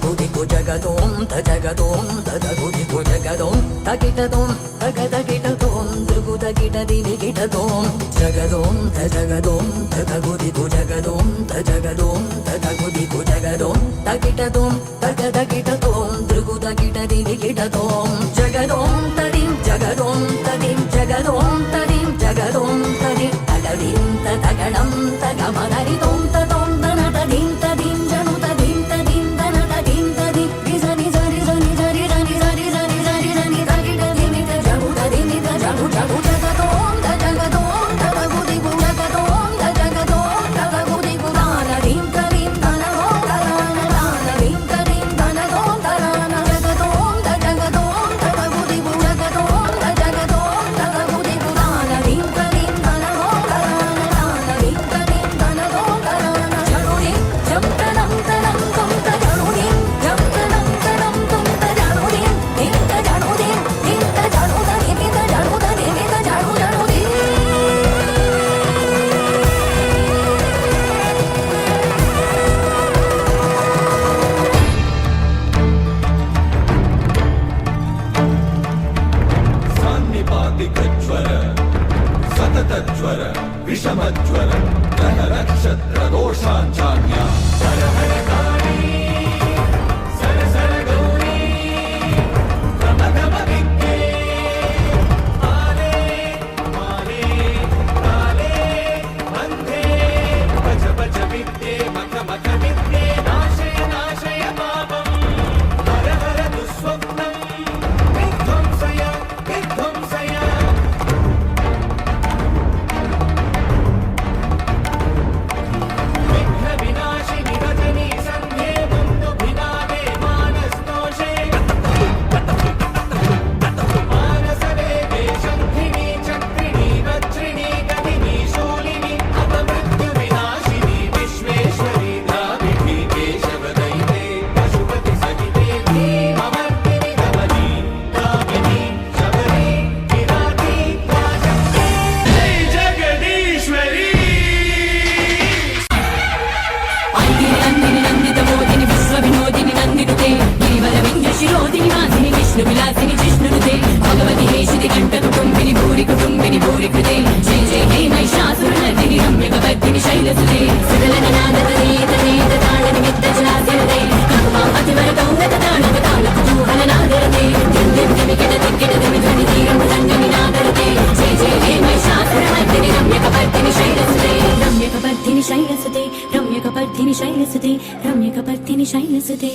తగుదికు జగదోం తజగదోం తదగుదికు జగదోం తగిటదోం తగదగిటదోం దృగుదగిట దివిగిటదోం జగదోం తజగదోం తదగుదికు జగదోం తజగదోం తదగుదికు జగదోం తగిటదోం తగదగిటదోం దృగుదగిట దివిగిటదోం జగదోం తదిం జగదోం తదిం జగదోం తదిం జగదోం తది తగదిం తగణం తగమదరిదోం తదోం తన తదిం తదిం జను తదిం తదిం తన తదిం తది నిజని జరి జని జరి జని జరి జరి జరి జని తగిట దిమిత జగు తదిమిత జగు జగు జగదోం తజగదోం తదగుదిగు జగదోం తజగదోం తదగుదిగు దానదిం తదిం తనగోం తరాన దానదిం తదిం తనగోం తరాన జగదోం తజగదోం తదగుదిగు జగదోం తజగదోం తదగుదిగు దానదిం తదిం తనగోం తరాన దానదిం తదిం తనగోం తరాన జరుదిం జంతనం తనం తుంత జరుదిం జంతనం తనం తుంత జరుదిం ఇంత జరుదిం ఇంత జరుదని మిత జరుదని మిత జరు జరుదిం సాన్నిపాతికజ్వర సతతజ్వర విషమజ్వర గ్రహ నక్షత్ర దోషాంచాన్య హర హర కాళీ సర సర గౌరీ గమ గమ విద్యే ఆలే మాలే కాలే బంధే భజ భజ విద్యే మఖ మఖ విద్యే నాశయ నాశయ పాపం హర హర దుస్వప్నం విధ్వంసయ విధ్వంసయ విఘ్న వినాశిని రజనీ సంధ్యే ముందు భినాదే మానస్తోషే మానసవేగే శంఖిని చక్రిణి వజ్రిణి గదిని శూలిని అపమృత్యు వినాశిని విశ్వేశ్వరి ద్రావిణి కేశవదైతే పశుపతి సహితే భీమవర్తిని గమని దామిని శబరి విరాటి వాజంతి జగదీశ్వరి ఐగిరి నందిని నందిత మోదిని విశ్వ వినోదిని నందినుతే గిరివర వింజ శిరోదిని వాసిని విష్ణు విలాసిని జిష్ణునుతే భగవతి హేషితి కంఠ కుటుంబిని భూరి కృతే జయ జయ హే మహిషాసుర నర్దిని రమ్యకవర్ధిని శైలసుతే సురలన నాదతనేత నేత తాళ నిమిత్త జలాసిరతే కకుమా అతివర గౌరత తాళక తాళ కుతూహల నాదరతే దిం దిమికిట దిక్కిట దిమి ధ్వని తీరము రంగని నాదరతే జయ జయ హే మహిషాసుర నర్దిని రమ్యకవర్ధిని శైలసుతే రమ్యకవర్ధిని శైలసుతే రమ్యకవర్ధిని శైలసుతే రమ్యకవర్ధిని శైలసుతే